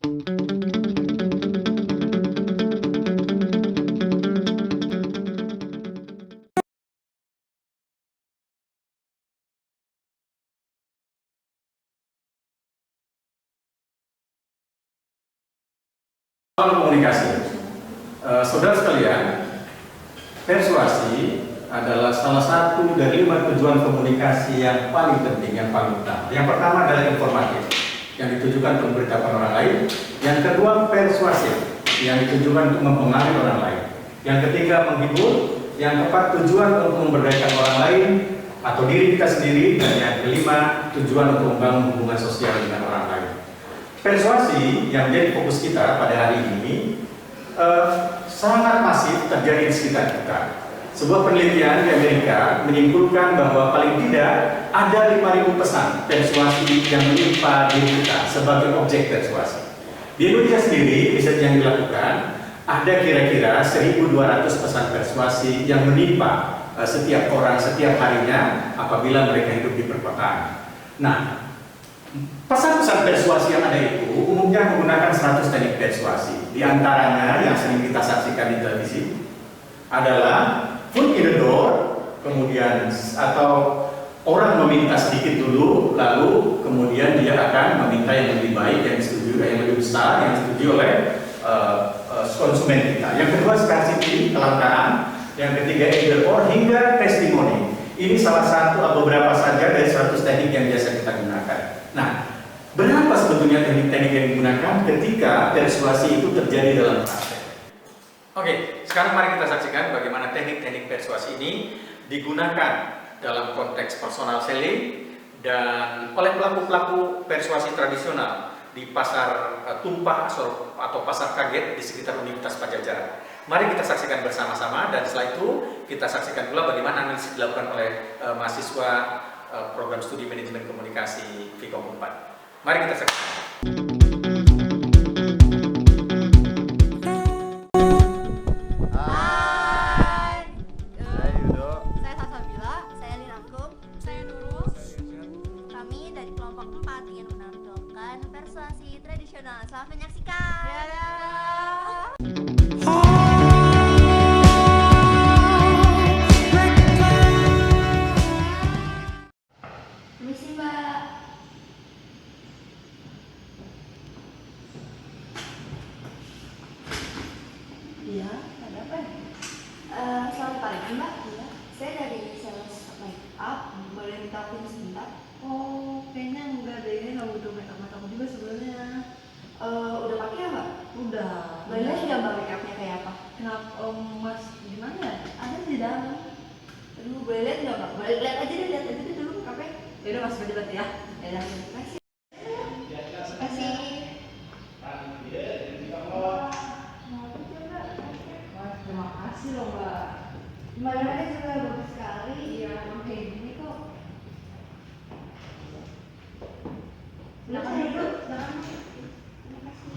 Soal komunikasi, saudara sekalian, persuasi adalah salah satu dari 5 tujuan komunikasi yang paling penting, yang paling utama. Yang pertama adalah informatif, yang ditujukan untuk memberitahukan orang lain. Yang kedua, persuasif, yang ditujukan untuk mempengaruhi orang lain. Yang ketiga, menghibur. Yang keempat, tujuan untuk memberdayakan orang lain atau diri kita sendiri. Dan yang kelima, tujuan untuk membangun hubungan sosial dengan orang lain. Persuasi yang menjadi fokus kita pada hari ini sangat masif terjadi di sekitar kita. Sebuah penelitian di Amerika menyimpulkan bahwa paling tidak ada 5.000 pesan persuasi yang menimpa diri kita sebagai objek persuasi. Di Indonesia sendiri, riset yang dilakukan, ada kira-kira 1.200 pesan persuasi yang menimpa setiap orang setiap harinya apabila mereka hidup di perkotaan. Nah, pesan-pesan persuasi yang ada itu umumnya menggunakan 100 teknik persuasi. Di antaranya yang sering kita saksikan di televisi adalah foot in the door, kemudian atau orang meminta sedikit dulu, lalu kemudian dia akan meminta yang lebih baik, yang disetujui, yang lebih besar, yang disetujui oleh konsumen kita. Yang kedua, scarcity, kelangkaan. Yang ketiga, either or, hingga testimoni. Ini salah satu atau beberapa saja dari 100 teknik yang biasa kita gunakan. Nah, berapa sebetulnya teknik-teknik yang digunakan ketika persuasi itu terjadi dalam praktek? Oke, sekarang mari kita saksikan bagaimana teknik-teknik persuasi ini digunakan dalam konteks personal selling dan oleh pelaku-pelaku persuasi tradisional di pasar tumpah atau pasar kaget di sekitar Universitas Padjadjaran. Mari kita saksikan bersama-sama dan setelah itu kita saksikan pula bagaimana analisis dilakukan oleh mahasiswa program studi manajemen komunikasi Vkom 4. Mari kita saksikan. Hai, saya Yudo, saya Salsabila, saya Linakum, saya Nurul. Kami dari kelompok 4 ingin menampilkan persuasi tradisional. Selamat menyaksikan. Permisi Mbak. Iya, ada apa? Selamat pagi Mbak. Iya. Saya dari sales make up. Boleh minta waktu sebentar? Oh, kayaknya enggak deh, ini nggak butuh make up aku juga sebelumnya. Udah pakai ya Mbak? Udah. Boleh lihat nggak Mbak make upnya kayak apa? Kenapa Mas gimana ya? Ada di dalam. Aduh, boleh lihat nggak Mbak? Boleh lihat aja deh dulu make upnya. Ya udah Mas berdebat ya. Ya udah, terima kasih. Terima kasih. Wah, terima kasih loh Mbak. Badannya juga bagus sekali. Iya, emang kayak gini kok. Silakan duduk, silakan. Terima kasih.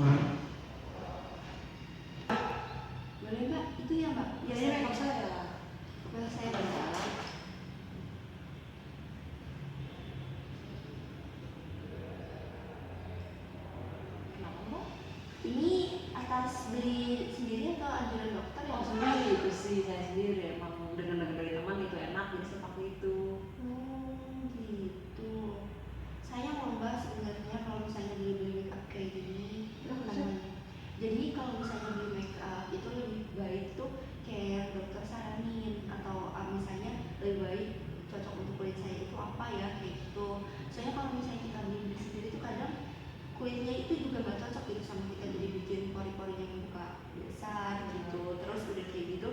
Boleh Mbak? Itu ya Mbak? Ya, ini make up saya. Boleh saya berjalan? Kenapa Mbak? Ini atas beli sendiri atau anjuran dokter ya? Oh, sebenarnya itu sih saya sendiri emang dengar dari teman itu enak jadi saya pakai itu. Oh, gitu. Sayang loh Mbak sebenarnya kalau misalnya beli make up kayak gini. Jadi kalau misalnya beli make up itu lebih baik tuh kayak yang dokter saranin atau misalnya lebih baik cocok untuk kulit saya itu apa ya kayak gitu. Soalnya kalau misalnya kita beli sendiri tuh kadang kulitnya itu juga gak cocok gitu sama kita, jadi bikin pori-porinya buka besar gitu. Terus udah kayak gitu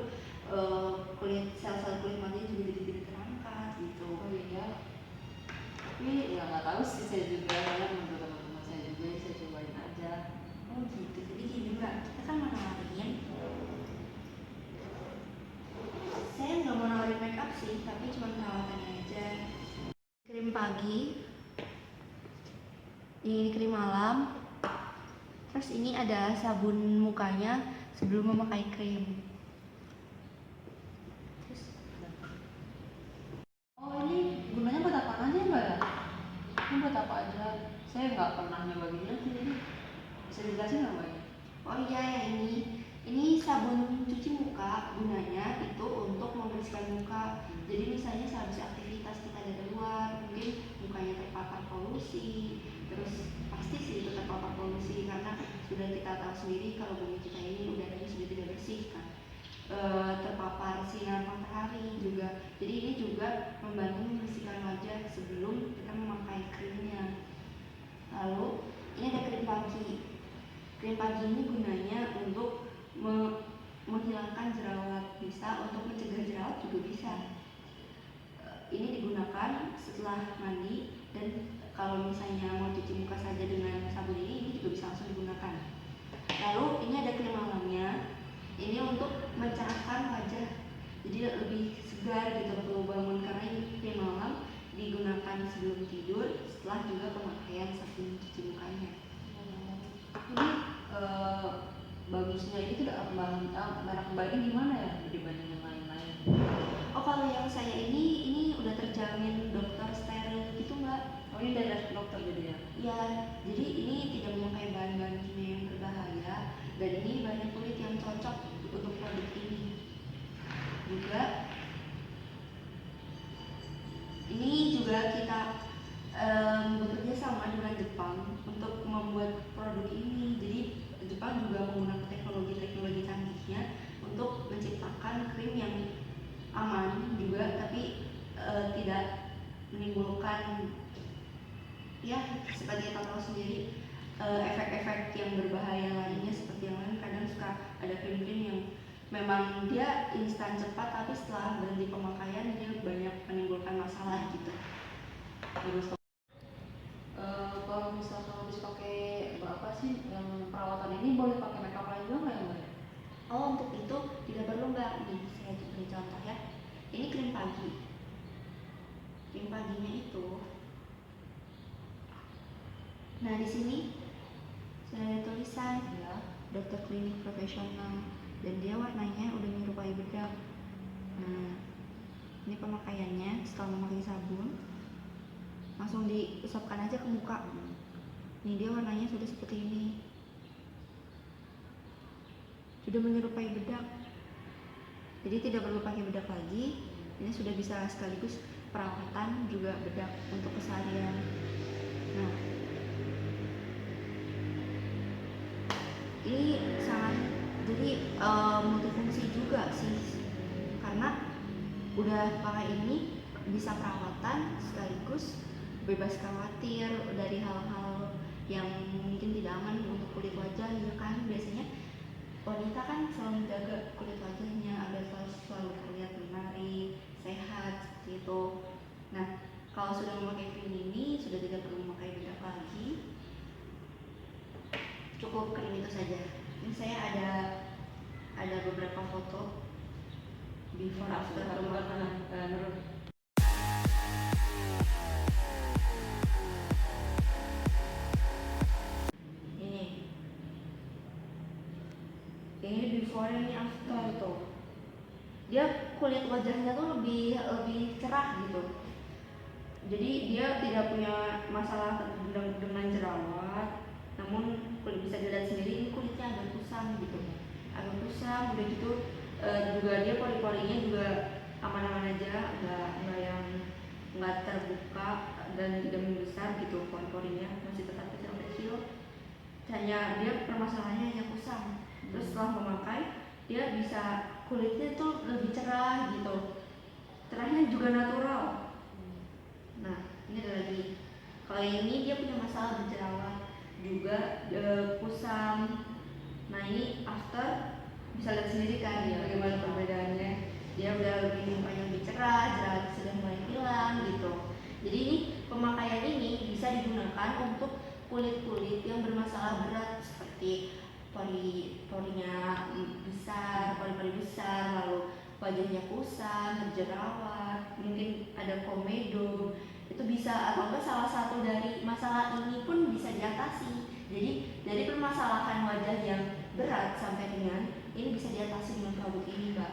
kulit sel-sel kulit matanya juga jadi terangkat gitu. Oh iya. Tapi ya nggak tahu sih, saya juga ya menurut teman-teman saya juga saya cobain aja. Oh gitu. Jadi gini Mbak, kita kan mau nawarin, saya nggak mau nawarin make up sih, tapi cuma perawatannya aja. Krim pagi, ini krim malam, terus ini ada sabun mukanya sebelum memakai krim. Oh, ini gunanya buat apa aja Mbak ya? Ini buat apa aja? Saya nggak pernah nyoba gini sih. Bisa dijelasin nggak mbak? Oh iya, ya ini sabun cuci muka, gunanya itu untuk membersihkan muka. Jadi misalnya sehabis aktivitas kita dari luar, mungkin mukanya terpapar polusi, terus pasti sih itu terpapar polusi karena sudah kita tahu sendiri kalau bumi kita ini udaranya sudah tidak bersih kan. Terpapar sinar matahari juga. Jadi ini juga membantu membersihkan wajah sebelum kita memakai krimnya. Lalu ini ada krim pagi. Krim pagi ini gunanya untuk menghilangkan jerawat, bisa untuk mencegah jerawat juga bisa. Ini digunakan setelah mandi, dan kalau misalnya mau cuci muka saja dengan sabun ini juga bisa langsung digunakan. Lalu ini ada krim malamnya. Ini untuk mencerahkan wajah, jadi lebih segar gitu waktu bangun, karena ini krim malam digunakan sebelum tidur, setelah juga pemakaian sabun cuci mukanya. Ini bagusnya itu merek mbak ini gimana ya dibanding yang lain-lain? Oh, kalau yang saya ini udah terjamin dokter steril gitu mbak. Oh, ini dari dokter jadi ya? Ya, jadi ini tidak memakai bahan-bahan kimia yang berbahaya, dan ini banyak kulit yang cocok untuk produk ini. Juga ini juga kita bekerja sama dengan Jepang untuk membuat produk ini. Jadi Jepang juga menggunakan teknologi canggihnya untuk menciptakan krim yang aman juga, tapi tidak menimbulkan, ya sebagai kita tahu sendiri, efek-efek yang berbahaya lainnya seperti yang lain. Kadang suka ada krim-krim yang memang dia instan cepat, tapi setelah berhenti pemakaian dia banyak menimbulkan masalah gitu. Terus kalau misalkan habis pakai apa sih yang perawatan ini boleh pakai makeup lain juga nggak ya mbak? Oh, untuk itu tidak perlu mbak. Nih saya beri contoh ya. Ini krim pagi. Krim paginya itu, nah di sini sudah ada tulisan Ya. dokter klinik profesional, dan dia warnanya udah menyerupai bedak. Nah, ini pemakaiannya setelah memakai sabun, langsung diusapkan aja ke muka. Nih dia warnanya sudah seperti ini, sudah menyerupai bedak. Jadi tidak perlu pakai bedak lagi. Ini sudah bisa sekaligus perawatan juga bedak untuk keseharian. Nah, ini sangat jadi multifungsi juga sih, karena udah pakai ini bisa perawatan sekaligus bebas khawatir dari hal-hal yang mungkin tidak aman untuk kulit wajah, ya kan. Biasanya wanita kan selalu menjaga kulit wajahnya agar selalu terlihat menarik, sehat seperti itu. Nah, kalau sudah memakai krim ini sudah tidak perlu memakai bedak lagi, cukup krim itu saja. Ini saya ada beberapa foto before after pemakaian. Ini before, ini after tuh. Dia kulit wajahnya tuh lebih cerah gitu. Jadi dia tidak punya masalah dengan jerawat, namun kulit bisa dilihat sendiri ini kulitnya agak kusam gitu, agak kusam. Udah gitu juga dia pori-porinya juga aman-aman aja, nggak yang nggak terbuka dan tidak membesar gitu, pori-porinya masih tetap kecil-kecil. Hanya dia permasalahannya hanya kusam. Terus setelah memakai dia bisa kulitnya tuh lebih cerah gitu, cerahnya juga natural. Nah, ini ada lagi. Kalau ini dia punya masalah berjerawat juga, kusam. Nah, ini after bisa lihat sendiri kan ya, bagaimana perbedaannya. Dia udah mukanya lebih cerah, jerawat sudah mulai hilang gitu. Jadi ini pemakaian ini bisa digunakan untuk kulit-kulit yang bermasalah berat seperti porinya besar, pori-pori besar, lalu wajahnya kusam, berjerawat, mungkin ada komedo, itu bisa, atau enggak salah satu dari masalah ini pun bisa diatasi. Jadi dari permasalahan wajah yang berat sampai dengan ini bisa diatasi dengan produk ini mbak.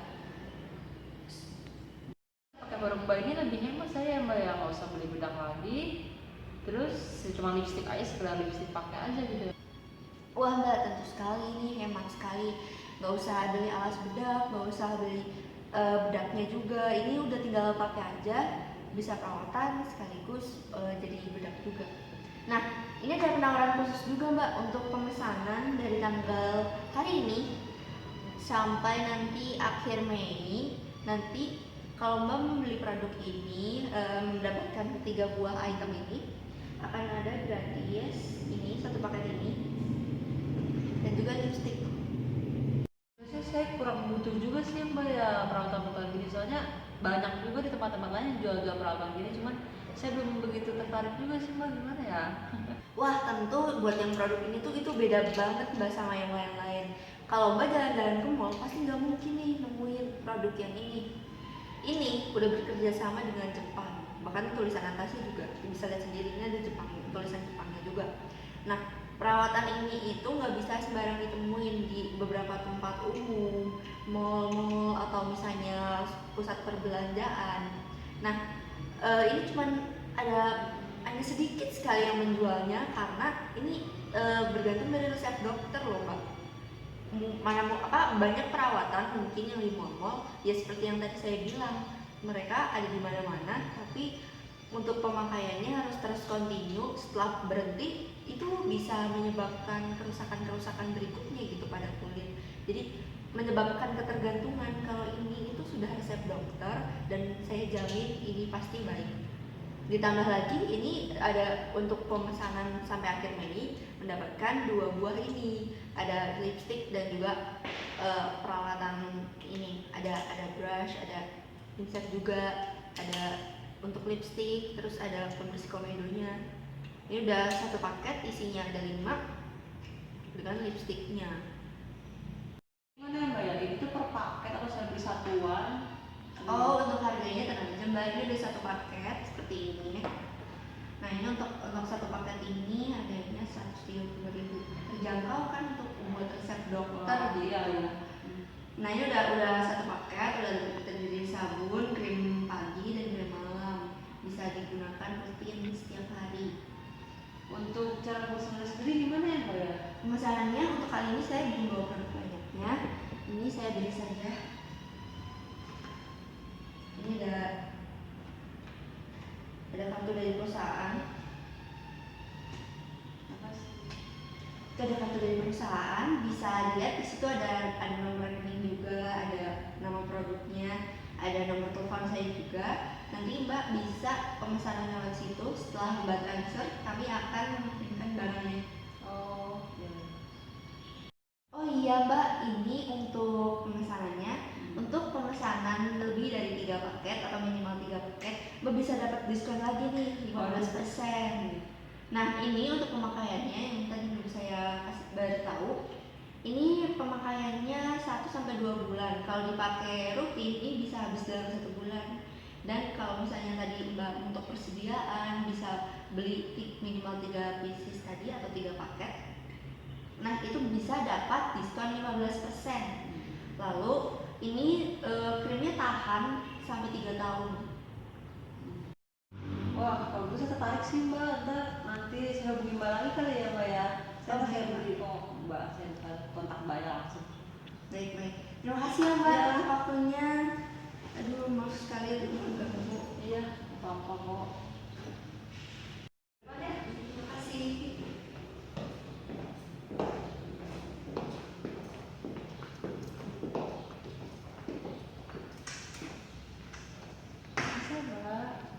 Pakai produk mbak ini lebih hemat saya mbak ya, nggak usah beli bedak lagi. Terus cuma lipstick aja, sekedar lipstick pakai aja gitu. Wah mbak, tentu sekali ini hemat sekali. Nggak usah beli alas bedak, nggak usah beli bedaknya juga. Ini udah tinggal pakai aja, bisa perawatan sekaligus jadi bedak juga. Nah, ini ada penawaran khusus juga mbak untuk pemesanan dari tanggal hari ini sampai nanti akhir Mei. Nanti kalau mbak membeli produk ini mendapatkan 3 buah item ini akan ada gratis ini satu paket ini dan juga lipstick. Biasanya saya kurang butuh juga sih mbak ya perawatan gini, soalnya banyak juga di tempat-tempat lain yang jual perawatan gini, cuman saya belum begitu tertarik juga sih mbak, gimana ya? Wah tentu buat yang produk ini tuh itu beda banget mbak sama yang lain-lain. Kalau mbak jalan-jalan ke mall pasti nggak mungkin nih nemuin produk yang ini. Ini udah bekerja sama dengan Jepang, bahkan tulisan atasnya juga bisa lihat sendiri ini ada Jepang, tulisan Jepangnya juga. Nah perawatan ini itu nggak bisa sembarang ditemuin di beberapa tempat umum, mall-mall atau misalnya pusat perbelanjaan. Nah ini cuman ada hanya sedikit sekali yang menjualnya karena ini bergantung dari resep dokter loh mbak. Banyak perawatan mungkin yang di mall-mall ya seperti yang tadi saya bilang, mereka ada di mana-mana tapi untuk pemakaiannya harus terus continue, setelah berhenti itu bisa menyebabkan kerusakan-kerusakan berikutnya gitu pada kulit, jadi menyebabkan ketergantungan. Kalau ini itu sudah resep dokter dan saya jamin ini pasti baik. Ditambah lagi ini ada untuk pemesanan sampai akhir Mei mendapatkan 2 buah ini, ada lipstick dan juga peralatan ini, ada brush, ada pinset juga, ada untuk lipstick, terus ada pembersih komedonya. Ini udah satu paket isinya ada 5 dengan lipsticknya. Gimana ya mbak ya, ini tuh per paket atau saya beli satuan? Oh untuk harganya tenang aja mbak, ini udah satu paket seperti ini. Nah ini untuk satu paket ini harganya 130.000, terjangkau kan untuk buat resep dokter gitu. Iya, iya. Nah ini udah satu paket, udah terdiri sabun, krim pagi dan krim malam, bisa digunakan rutin setiap hari. Untuk cara pemesanan sendiri gimana ya mbak ya? Pemesanannya untuk kali ini saya belum bawa produk banyaknya, ini saya beri saja. Ini ada kartu dari perusahaan. Apa sih? Itu ada kartu dari perusahaan, bisa dilihat di situ ada nomor rekening juga, ada nama produknya, ada nomor telepon saya juga. Nanti mbak bisa pemesanan lewat situ, setelah mbak transfer kami akan mengirimkan barangnya. Oh iya. Oh iya mbak, ini untuk pemesanannya. Untuk pemesanan lebih dari 3 paket atau minimal 3 paket, mbak bisa dapat diskon lagi nih 15%. Nah ini untuk pemakaiannya yang tadi belum saya kasih tahu. Ini pemakaiannya 1-2 bulan. Kalau dipakai rutin ini bisa habis dalam 1 bulan. Dan kalau misalnya tadi mbak untuk persediaan bisa beli minimal 3 pieces tadi atau 3 paket. Nah itu bisa dapat diskon 15%. Lalu ini krimnya tahan sampai 3 tahun. Wah kalau gitu saya tertarik sih mbak, nanti saya hubungi mbak lagi kali ya mbak ya. Saya beli kok mbak, saya kontak mbak ya langsung. Baik. Terima kasih ya mbak atas waktunya. Aduh maaf sekali udah mengganggu. Iya, apa-apa kok. Terima kasih. Bisa mbak.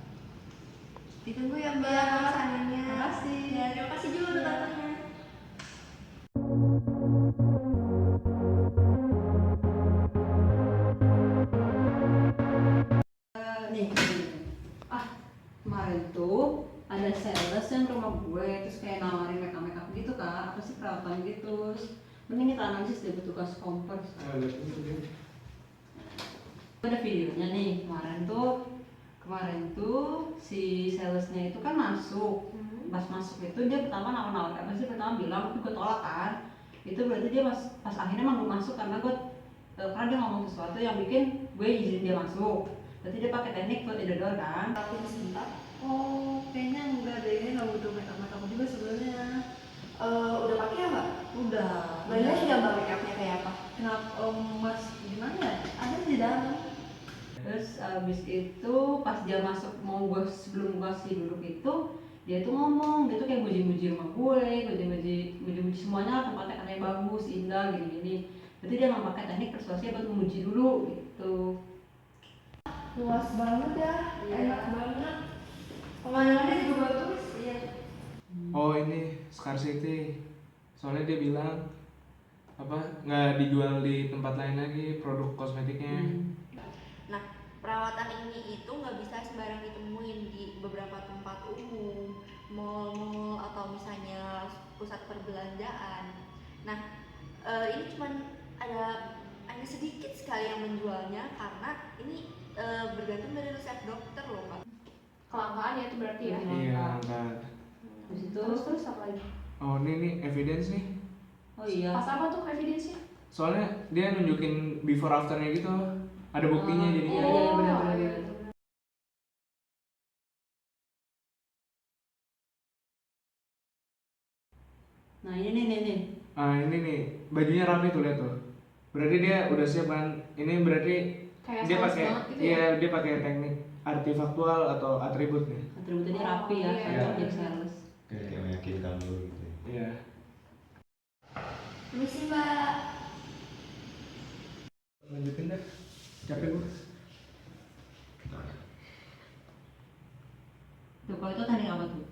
Ditunggu ya mbak pemesanannya. Terima kasih. Ya, terima kasih juga udah datangnya. Nih, kemarin tuh ada sales yang ke rumah gue, terus kayak nawarin makeup gitu kan, apa sih perawatan gitu. Terus mending kita analisis deh tugas kompers. Ada videonya nih, kemarin tuh si salesnya itu kan masuk. Pas masuk itu dia pertama nawar-nawar apa sih, pertama bilang gue tolak kan. Itu berarti dia pas akhirnya emang gue masuk karena karena dia ngomong sesuatu yang bikin gue izin dia masuk. Berarti dia pakai teknik buat edodor kan. Tapi sebentar. Oh kayaknya enggak deh, ini nggak butuh makeup juga sebenarnya. Udah pakai nggak? Udah. Boleh nggak mbak make upnya kayak apa? Kenapa Mas gimana ya? Ada di dalam. Terus abis itu pas dia masuk mau gue sebelum gue kasih duduk itu dia tuh ngomong, dia tuh kayak muji-muji rumah gue, muji-muji semuanya, tempatnya katanya bagus, indah, gini-gini. Berarti dia emang pakai teknik persuasi buat memuji dulu gitu. Luas banget ya, Iya. enak banget. Pemandangannya juga bagus. Iya. Oh ini scarcity, soalnya dia bilang apa nggak dijual di tempat lain lagi produk kosmetiknya. Nah, perawatan ini itu nggak bisa sembarang ditemuin di beberapa tempat umum, mall-mall atau misalnya pusat perbelanjaan. Nah, ini cuman hanya sedikit sekali yang menjualnya karena ini bergantung dari resep dokter loh, Pak. Kelangkaan ya itu berarti ya. Iya angkat. Terus itu, Terus apa lagi? Oh ini nih evidence nih, oh iya. Pas apa tuh evidence-nya? soalnya dia nunjukin before afternya gitu, ada buktinya Oh, jadinya. iya, benar. Nah ini nih. Ah ini nih bajunya rapi tuh, lihat tuh. Berarti dia udah siap kan? Ini berarti Kayak dia sales pakai, banget gitu ya? iya dia pakai teknik artifaktual atau atribut nih. Atributnya rapi ya, Oh, iya. cocok jadi sales. Kayak meyakinkan dulu gitu. Iya. Permisi mbak. Lanjutin dah, capek gue. Tuh kalau itu teknik apa tuh?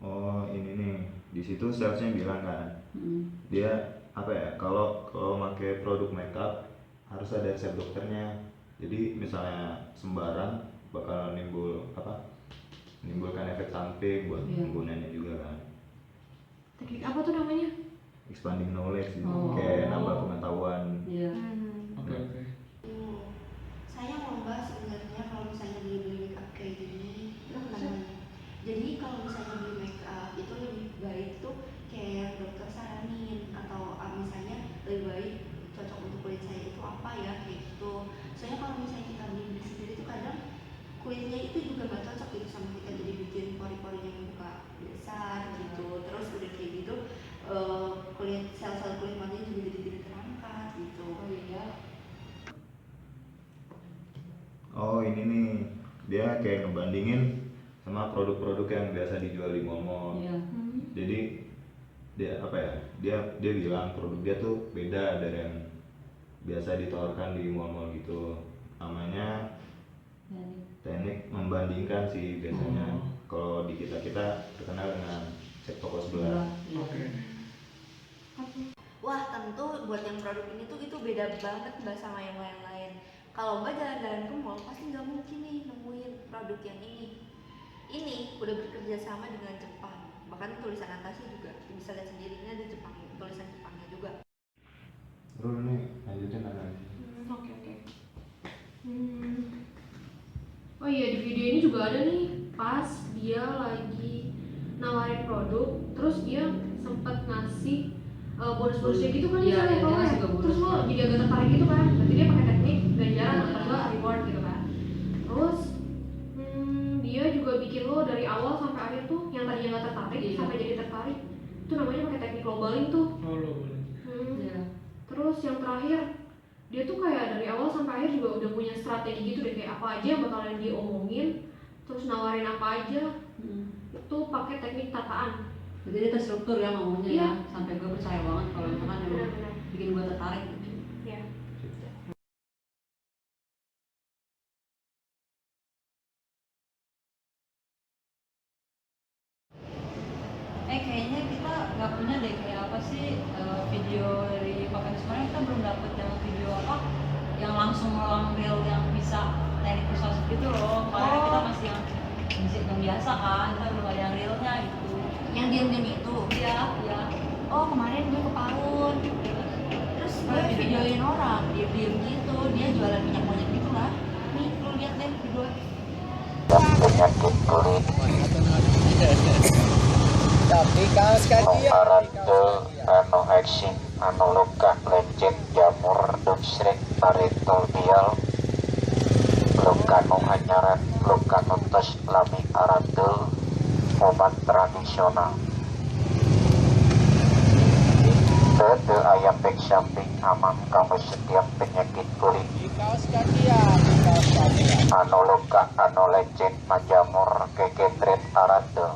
Oh ini nih, di situ salesnya bilang kan, Hmm. dia apa ya, kalau pakai produk makeup harus ada resep dokternya. Jadi misalnya sembarang bakal menimbulkan efek samping buat Iya. penggunanya juga kan. Teknik apa tuh namanya? Expanding knowledge gitu, Oh. kayak nambah pengetahuan. Iya. Oke oke. Saya mau mbak sebenarnya kalau misalnya beli makeup kayak gini, jadi kalau misalnya beli makeup itu lebih baik tuh kayak yang dokter saranin atau misalnya lebih baik cocok untuk kulit saya itu apa ya kayak gitu. Soalnya kalau misalnya kita beli sendiri tuh kadang kulitnya itu juga nggak cocok gitu sama kita, jadi bikin pori-porinya membuka besar gitu. Terus udah kayak gitu kulit sel-sel kulit matanya juga jadi tidak terangkat gitu. Oh iya. Oh ini nih, dia kayak ngebandingin sama produk-produk yang biasa dijual di mall-mall. Iya. Jadi dia apa ya, dia bilang produk dia tuh beda dari yang biasa ditawarkan di mall-mall gitu. Namanya Ya, nih. teknik membandingkan sih biasanya. Oh. Kalau di kita terkenal dengan cek toko sebelah. Iya. Oke. Wah tentu buat yang produk ini tuh itu beda banget mbak sama yang lain-lain. Kalau mbak jalan-jalan ke mall pasti nggak mungkin nih nemuin produk yang ini. Ini udah bekerja sama dengan Jepang. Bahkan tulisan atasnya juga bisa lihat sendiri, ini ada Jepang, tulisan Jepangnya juga. Terus nih lanjutin apa lagi? Oke. Oh iya, di video ini juga ada nih pas dia lagi nawarin produk, terus dia sempat ngasih bonus-bonusnya gitu kan, Iya, misalnya iya, kalau dia ya, ngasih bonus. terus lo jadi agak tertarik gitu kan, berarti dia pakai teknik ganjaran atau enggak reward gitu kan. Terus dia juga bikin lo dari awal sampai akhir tuh yang tadinya nggak tertarik Iya. sampai jadi tertarik, itu namanya pakai teknik globaling tuh. Oh lo boleh. Iya. Terus yang terakhir dia tuh kayak dari awal sampai akhir juga udah punya strategi gitu deh, kayak apa aja yang bakalan diomongin, terus nawarin apa aja, itu pakai teknik tataan. Jadi dia terstruktur ya ngomongnya Iya. ya, sampai gue percaya banget kalau misalkan emang Benar-benar. bikin gue tertarik gitu. Iya. Kayaknya kita nggak punya deh kayak apa sih video dari Pakai Semarang, kita belum dapet yang video apa yang langsung ngulang reel yang bisa teknik persuasif gitu loh. Makanya kita masih yang musik yang biasa kan, kita belum ada yang realnya gitu. Yang diam-diam itu. Iya. Oh kemarin gue ke Parun, terus gue videoin orang diem gitu, dia jualan minyak monyet gitu lah. Nih lu lihat deh video. Tapi kaos kaki ya. anu eksin anu luka lencit jamur dum srik taritul dial luka nu hanyaran luka nu tos lami aradul obat tradisional Teu aya pek samping aman kamu setiap penyakit kulit Di kaos kakian, di kaos kakian. anu luka anu lecet majamur keketret arade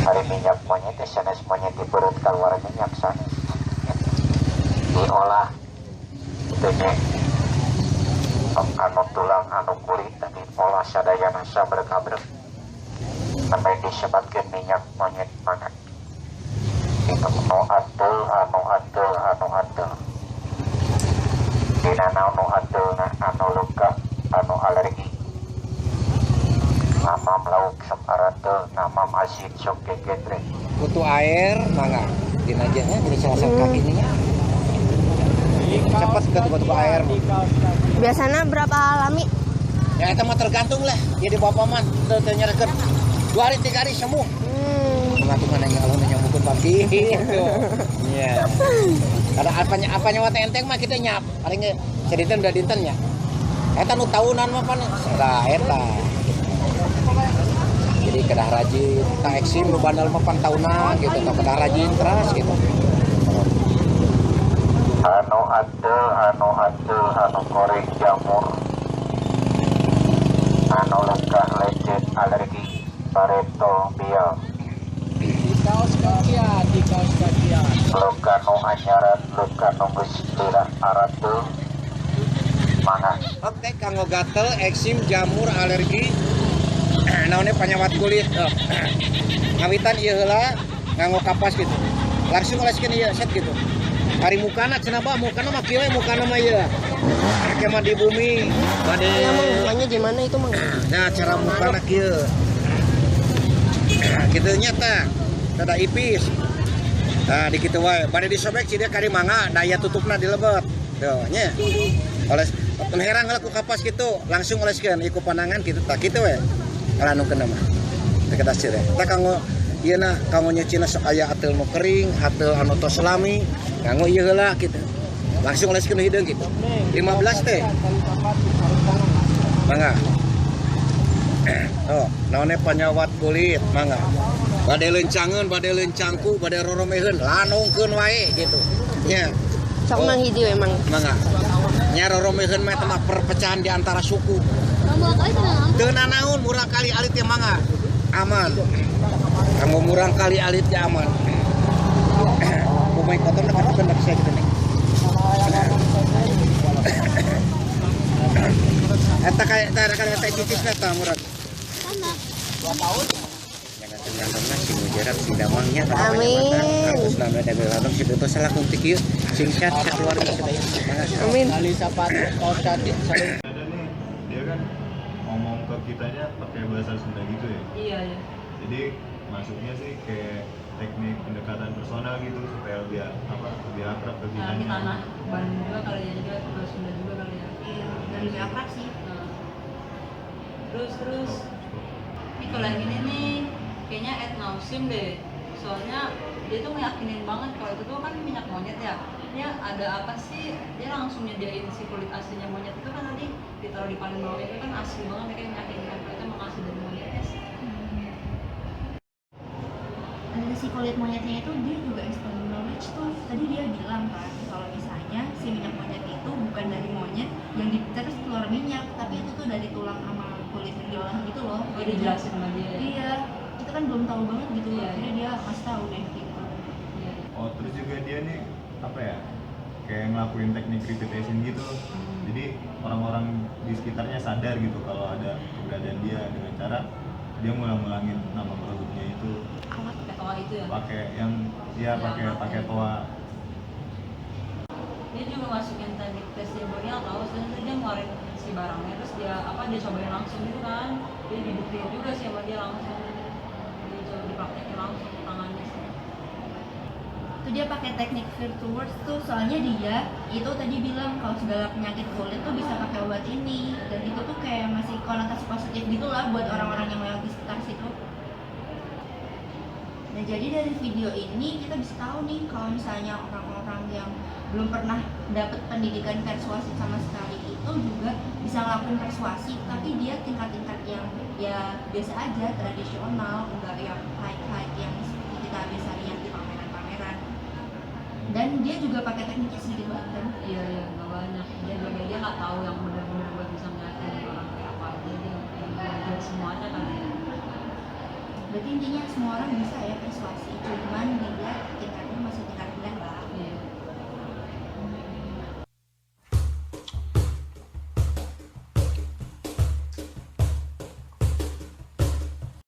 hari minyak monyet sanes monyet di perut keluar minyak sanes diolah itu nya anu tulang anu kulit tadi olah sadayana sabrek-abrek sampai disebutkan minyak monyet mana itu anu adel dina anu adel anu luka anu alergi ngamam lauk sok arade ngamam asin sok kegetre Butuh air, mangga. Dina aja ya, jadi salah satu kaki ini ya. Cepat ke butuh air. Biasanya berapa lami? Ya itu mah tergantung lah. Jadi bapak man, ternyarkan 2 hari 3 hari sembuh. Mengaku mana yang Allah nyambukun pagi. Iya. Ada apanya wate enteng mah kita nyap. Paling sediten udah dinten ya. Eta nu tahunan mah pan. Eta. Jadi kedah rajin, tak eksim lu bandal mah pan tahunan gitu, tak kedah rajin terus gitu. anu adel anu goreng jamur anu luka lecet alergi pareto bial Di kaos kakian, di kaos kakian. luka nu anyaran luka nu geus lila arade mana Oke, kanggo gatel, eksim, jamur, alergi, naonnya penyawat kulit. Ngawitan ieu heula nganggo kapas gitu. Langsung oleskeun ieu set gitu. Hari mukana cenah ba mukana mah kieu mukana mah ieu. Kayak mah di bumi. Bade Mukanya gimana itu mang? nah cara mukana kieu. Kitu nya tah. Tada ipis. Nah, di kitu wae. Bade disobek ci dia kari mangga, daya tutupna dilebet. Tuh nya. Oles heran heula ku kapas gitu, langsung oleskeun iku pandangan kitu tah kitu we. Ngalanukeun mah. Teu kedah sire. Tah kanggo ieu na kanggo nyucina sok aya atel nu kering, atel anu tos selami, kanggo ieu heula kitu. Langsung oleskeun hideung kitu. 15 teh. Mangga. Oh, naonnya penyawat kulit, mangga. Bade lencangeun, bade lencangku, bade roromeheun, lanungkeun wae gitu. Nya. Sok mang hiji emang. Mangga. Nya roromeheun mah teh perpecahan di antara suku. Teu nanaon murang kali alit teh mangga. Aman. Kanggo murang kali alit teh aman. Pemain kotor dekat bener saya gitu nih. Eta kayak titis eta murang. Jangan tinggalkan si mujarab si damangnya. Amin. Terus namanya dagang ladang si itu salah kuntik ieu sing sehat keluarga sedaya. Amin. Kali sepatu kaos kaki saling Ada nih, dia kan ngomong ke kitanya pakai bahasa Sunda gitu ya. Iya ya. Jadi masuknya sih kayak teknik pendekatan personal gitu supaya lebih lebih akrab ke Nah, di kitanya. tanah Bandung juga kali ya, juga ke Sunda juga kali ya. Iya, dan lebih akrab sih. Nah. Terus ini kalau yang ini nih kayaknya etnosim deh. Soalnya dia tuh ngeyakinin banget kalau itu tuh kan minyak monyet ya. Dia ada apa sih? Dia langsung nyediain si kulit aslinya monyet itu kan tadi ditaruh di paling bawah itu kan asli banget ya, kayak meyakinkan kalau itu emang asli dari monyet ya. Ada si kulit monyetnya itu dia juga explain knowledge tuh. Tadi dia bilang kan kalau misalnya si minyak monyet itu bukan dari monyet yang terus keluar minyak, tapi itu tuh dari tulang sama kulit yang diolah gitu loh. Jadi dijelasin sama dia. Iya, itu kan belum tahu banget gitu. Iya. Akhirnya dia kasih tahu deh gitu. Iya. Oh terus juga dia nih apa ya kayak ngelakuin teknik repetition gitu. Jadi orang-orang di sekitarnya sadar gitu kalau ada keberadaan dia dengan cara dia ngulang-ngulangin nama produknya itu Pakai toa itu ya. pakai yang dia pakai toa. Dia juga masukin teknik testimonial tahu, sebenarnya dia ngeluarin si barangnya terus dia cobain langsung gitu kan. Dia dibuktiin juga sih sama dia langsung. Dia coba dipraktekin langsung ke tangannya sih. Itu dia pakai teknik virtuous tuh, soalnya dia itu tadi bilang kalau segala penyakit kulit tuh bisa pakai obat ini, dan itu tuh kayak masih konotasi positif gitulah buat orang-orang yang lewat di sekitar situ. Nah jadi dari video ini kita bisa tahu nih kalau misalnya orang-orang yang belum pernah dapat pendidikan persuasi sama sekali itu juga bisa ngelakuin persuasi, tapi dia tingkat-tingkat yang ya biasa aja, tradisional, enggak yang high yang seperti kita biasa lihat di pameran-pameran dia juga pakai tekniknya sedikit banget kan. Iya nggak banyak, dia nggak tahu yang benar-benar buat bisa ngeliatin orang kayak apa aja, dia belajar semuanya kan ya. Berarti intinya semua orang bisa ya persuasi, cuman